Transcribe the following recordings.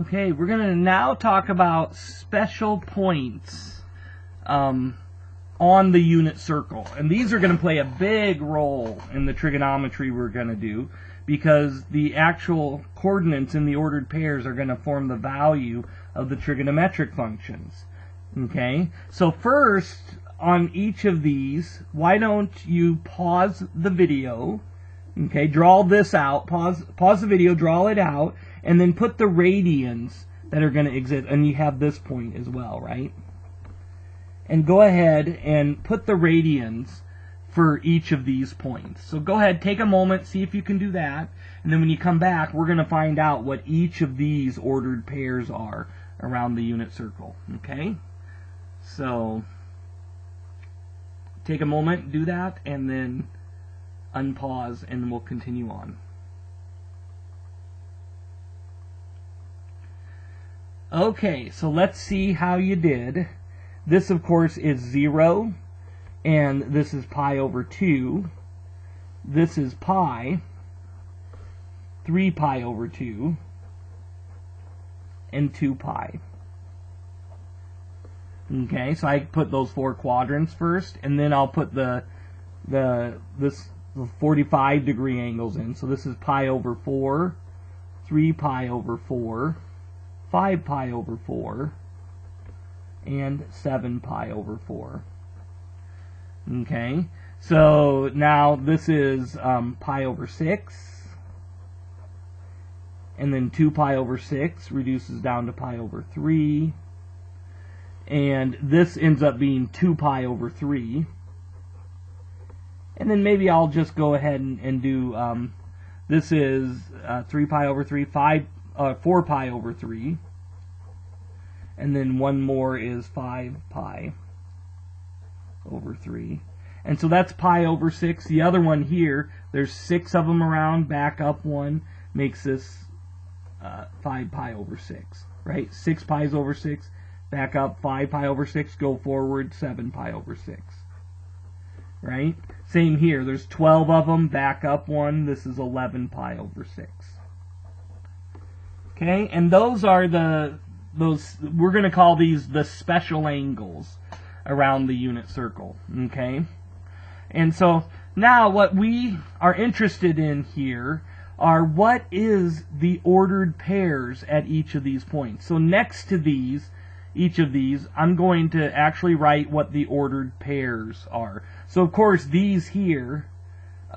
Okay, we're going to now talk about special points on the unit circle. And these are going to play a big role in the trigonometry we're going to do, because the actual coordinates in the ordered pairs are going to form the value of the trigonometric functions. Okay, so first on each of these, why don't you pause the video, okay, draw this out, pause the video, draw it out, and then put the radians that are going to exist, and you have this point as well, right? And go ahead and put the radians for each of these points. So go ahead, take a moment, see if you can do that, and then when you come back, we're going to find out what each of these ordered pairs are around the unit circle, okay? So take a moment, do that, and then unpause, and we'll continue on. Okay, so let's see how you did. This, of course, is 0, and this is pi over 2. This is pi, 3 pi over 2, and 2 pi. Okay, so I put those 4 quadrants first, and then I'll put the 45 degree angles in. So this is pi over 4, 3 pi over 4, 5 pi over 4, and 7 pi over 4. Okay, so now this is pi over 6, and then 2 pi over 6 reduces down to pi over 3, and this ends up being 2 pi over 3. And then maybe I'll just go ahead and do, this is 3 pi over 3, 4 pi over 3. And then one more is 5 pi over 3. And so that's pi over 6. The other one here, there's 6 of them around, back up 1, makes this 5 pi over 6, right? 6 pi's over 6, back up 5 pi over 6, go forward 7 pi over 6. Right? Same here, there's 12 of them, back up 1, this is 11 pi over 6. Okay, and those are we're going to call these the special angles around the unit circle. Okay? And so now what we are interested in here are what is the ordered pairs at each of these points. So next to these, each of these, I'm going to actually write what the ordered pairs are. So of course these here,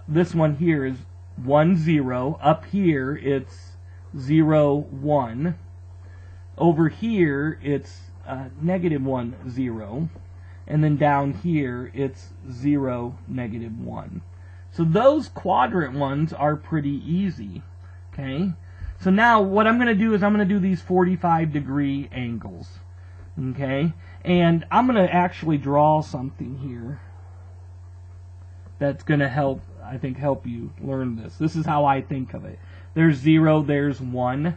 this one here is 1, 0. Up here it's 0, 1. Over here it's -1, 0. And then down here it's 0, -1. So those quadrant ones are pretty easy. Okay? So now what I'm going to do is I'm going to do these 45 degree angles. Okay? And I'm going to actually draw something here that's going to help, I think, help you learn this. This is how I think of it. There's 0, there's 1.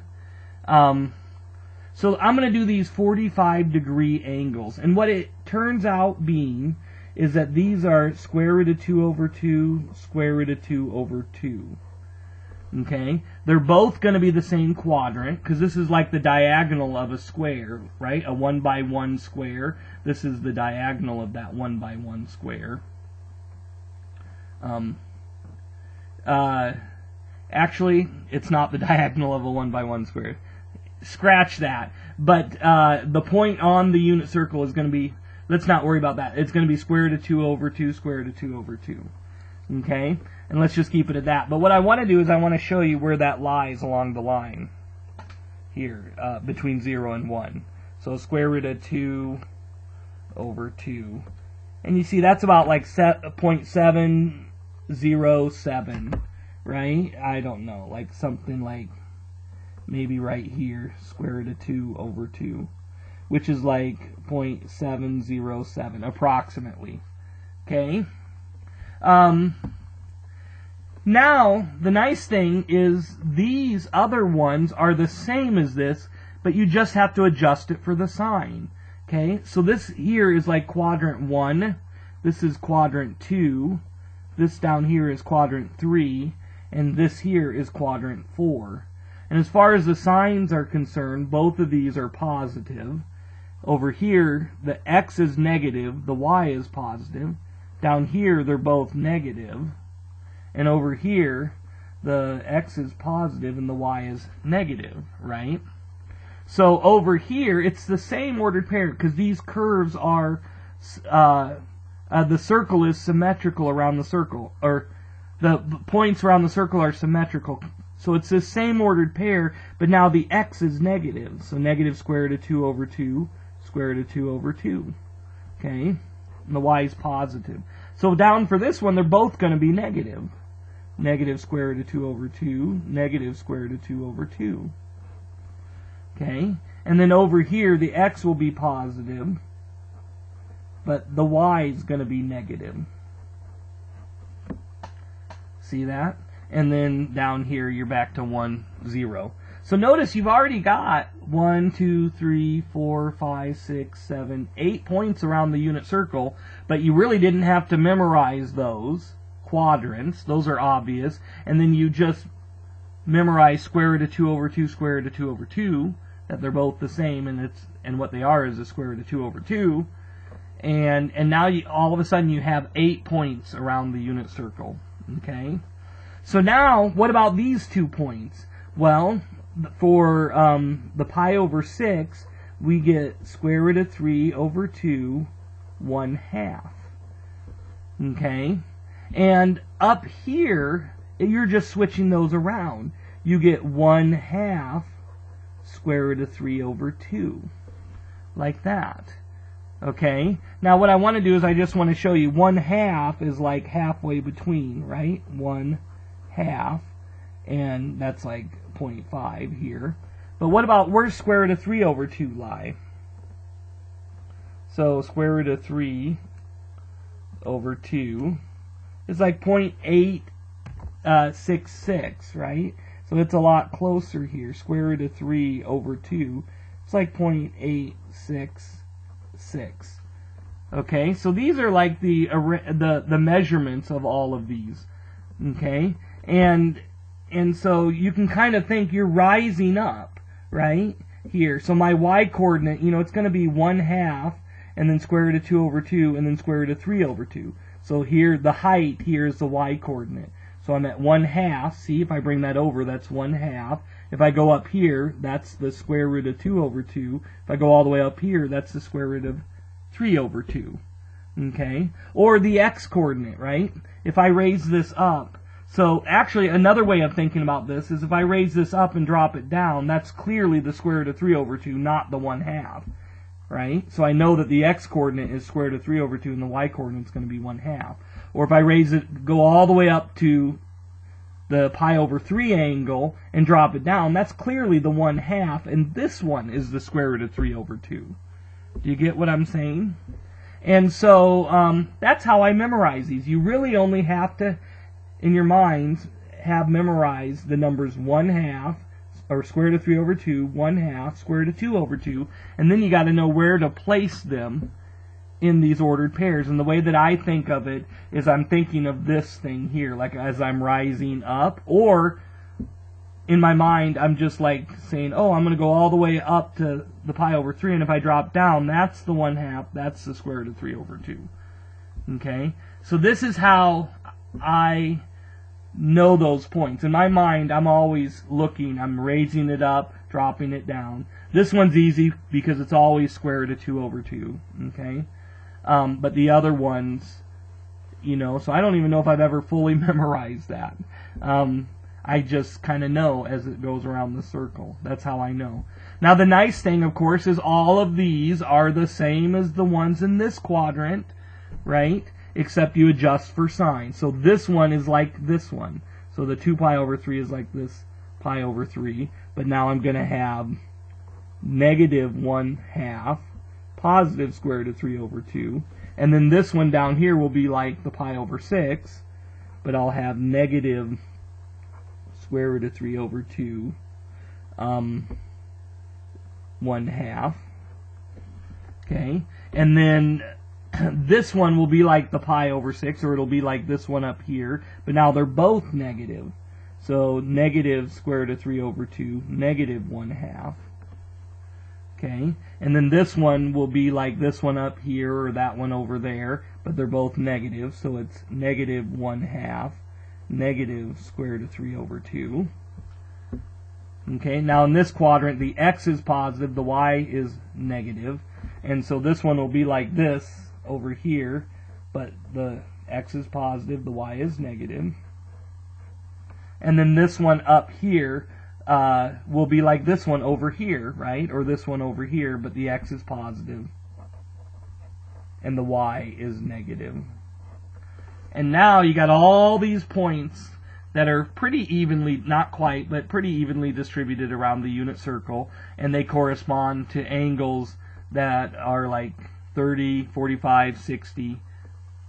So I'm going to do these 45 degree angles. And what it turns out being is that these are square root of 2 over 2, square root of 2 over 2. Okay? They're both going to be the same quadrant, because this is like the diagonal of a square, right? A 1 by 1 square. This is the diagonal of that 1 by 1 square. Actually, it's not the diagonal of a 1 by 1 square. Scratch that. But the point on the unit circle is going to be, let's not worry about that. It's going to be square root of 2 over 2, square root of 2 over 2. Okay? And let's just keep it at that. But what I want to do is I want to show you where that lies along the line here, between 0 and 1. So square root of 2 over 2. And you see that's about like 0.707, right? I don't know, like something like maybe right here, square root of 2 over 2, which is like 0.707 approximately. Okay? Now, the nice thing is these other ones are the same as this, but you just have to adjust it for the sign. Okay? So this here is like quadrant 1, this is quadrant 2, this down here is quadrant 3, and this here is quadrant 4. And as far as the signs are concerned, both of these are positive. Over here, the x is negative, the y is positive. Down here, they're both negative. And over here, the x is positive and the y is negative, right? So over here, it's the same ordered pair because these curves are, the circle is symmetrical around the circle, or the points around the circle are symmetrical. So it's the same ordered pair, but now the x is negative. So negative square root of 2 over 2, square root of 2 over 2. Okay? And the y is positive. So down for this one, they're both going to be negative. Negative square root of 2 over 2, negative square root of 2 over 2. Okay? And then over here, the x will be positive, but the y is going to be negative. See that? And then down here, you're back to 1, 0. So notice you've already got 1, 2, 3, 4, 5, 6, 7, 8 points around the unit circle, but you really didn't have to memorize those quadrants. Those are obvious. And then you just memorize square root of 2 over 2, square root of 2 over 2, that they're both the same, and what they are is the square root of 2 over 2. And now all of a sudden you have 8 points around the unit circle. Okay? So now, what about these 2 points? Well, for the pi over 6, we get square root of 3 over 2, 1/2. Okay? And up here, you're just switching those around. You get 1/2 square root of 3 over 2. Like that. Okay? Now what I want to do is I just want to show you 1/2 is like halfway between, right? 1/2. And that's like 0.5 here. But what about, where's square root of 3 over 2 lie? So square root of 3 over 2 is like 0.866, right? So it's a lot closer here. Square root of 3 over 2, it's like 0.866. Okay, so these are like the measurements of all of these. Okay, and so you can kind of think you're rising up, right? Here, so my y coordinate, it's going to be 1/2, and then square root of 2 over 2, and then square root of 3 over 2. So here, the height here is the y coordinate. So I'm at 1/2. See, if I bring that over, that's 1/2. If I go up here, that's the square root of 2 over 2. If I go all the way up here, that's the square root of 3 over 2. Okay? Or the x coordinate, right? If I raise this up, so actually another way of thinking about this is if I raise this up and drop it down, that's clearly the square root of 3 over 2, not the 1/2. Right? So I know that the x coordinate is square root of 3 over 2 and the y coordinate is going to be 1/2. Or if I raise it, go all the way up to the pi over 3 angle and drop it down, that's clearly the 1/2, and this one is the square root of 3 over 2. Do you get what I'm saying? And so that's how I memorize these. You really only have to, in your minds, have memorized the numbers 1/2, or square root of 3 over 2, 1/2, square root of 2 over 2, and then you got to know where to place them in these ordered pairs. And the way that I think of it is I'm thinking of this thing here, like as I'm rising up, or in my mind I'm just like saying, oh, I'm going to go all the way up to the pi over 3, and if I drop down, that's the 1/2, that's the square root of 3 over 2. Okay? So this is how I know those points. In my mind, I'm always looking, I'm raising it up, dropping it down. This one's easy because it's always square root of 2 over 2. Okay? But the other ones, so I don't even know if I've ever fully memorized that. I just kind of know as it goes around the circle. That's how I know. Now the nice thing, of course, is all of these are the same as the ones in this quadrant, right? Except you adjust for sign. So this one is like this one. So the 2 pi over 3 is like this pi over 3. But now I'm going to have negative 1/2 positive square root of 3 over 2. And then this one down here will be like the pi over 6. But I'll have negative square root of 3 over 2 1/2. Okay? And then this one will be like the pi over 6, or it'll be like this one up here, but now they're both negative. So negative square root of 3 over 2, negative 1/2. Okay, and then this one will be like this one up here or that one over there, but they're both negative, so it's negative 1/2, negative square root of 3 over 2. Okay, now in this quadrant, the x is positive, the y is negative, and so this one will be like this over here, but the x is positive, the y is negative. And then this one up here will be like this one over here, right? Or this one over here, but the x is positive and the y is negative. And now you got all these points that are pretty evenly, not quite, but pretty evenly distributed around the unit circle, and they correspond to angles that are like 30, 45, 60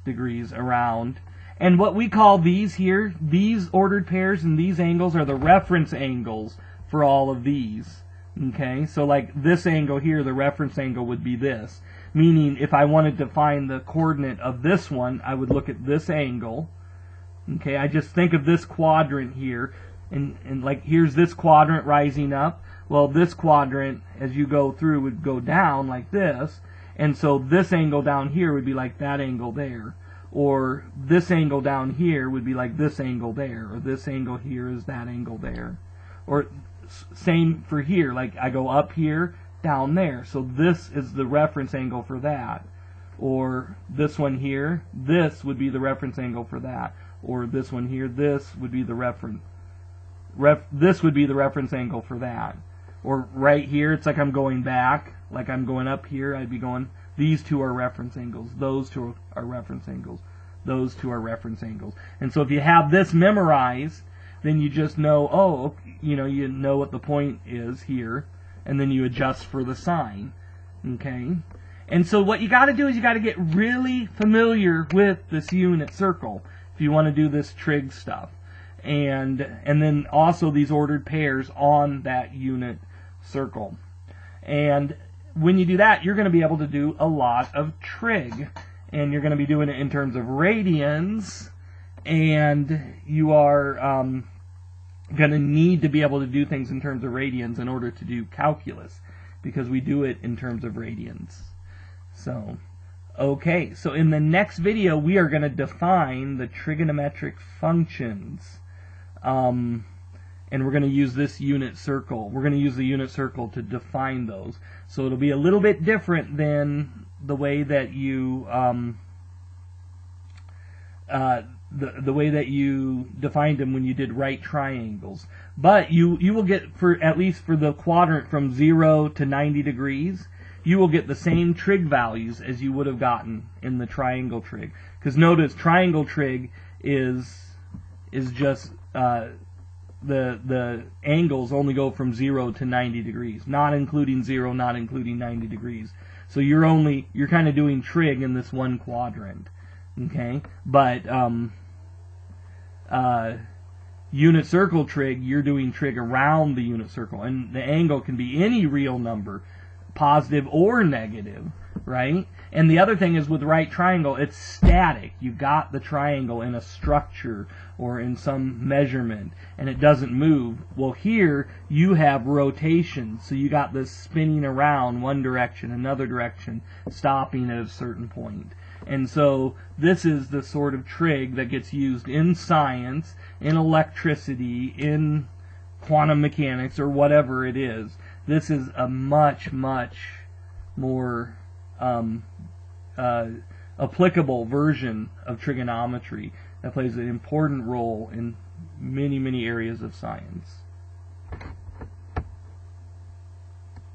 degrees around. And what we call these here, these ordered pairs and these angles are the reference angles for all of these. Okay, so like this angle here, the reference angle would be this. Meaning if I wanted to find the coordinate of this one, I would look at this angle. Okay, I just think of this quadrant here, and like here's this quadrant rising up. Well, this quadrant, as you go through, would go down like this. And so this angle down here would be like that angle there. Or this angle down here would be like this angle there, or this angle here is that angle there. Or same for here, like I go up here, down there, so this is the reference angle for that. Or this one here, this would be the reference angle for that. Or this one here, this would be the reference angle for that. Or right here, it's like I'm going back, like I'm going up here, I'd be going, these two are reference angles, those two are reference angles, those two are reference angles. And so if you have this memorized, then you just know, oh, you know what the point is here, and then you adjust for the sign. Okay? And so what you got to do is you got to get really familiar with this unit circle if you want to do this trig stuff. And then also these ordered pairs on that unit circle. And when you do that, you're going to be able to do a lot of trig. And you're going to be doing it in terms of radians. And you are going to need to be able to do things in terms of radians in order to do calculus, because we do it in terms of radians. So, okay, so in the next video, we are going to define the trigonometric functions. And we're going to use this unit circle. We're going to use the unit circle to define those. So it'll be a little bit different than the way that you the way that you defined them when you did right triangles. But you will get, for at least for the quadrant from 0 to 90 degrees, you will get the same trig values as you would have gotten in the triangle trig. Because notice, triangle trig is just the angles only go from 0 to 90 degrees, not including 0, not including 90 degrees. So you're kind of doing trig in this one quadrant, okay? But unit circle trig, you're doing trig around the unit circle, and the angle can be any real number, positive or negative, right? And the other thing is with right triangle, it's static. You got the triangle in a structure or in some measurement, and it doesn't move. Well, here you have rotation, so you got this spinning around one direction, another direction, stopping at a certain point. And so this is the sort of trig that gets used in science, in electricity, in quantum mechanics, or whatever it is. This is a much, much more applicable version of trigonometry that plays an important role in many, many areas of science.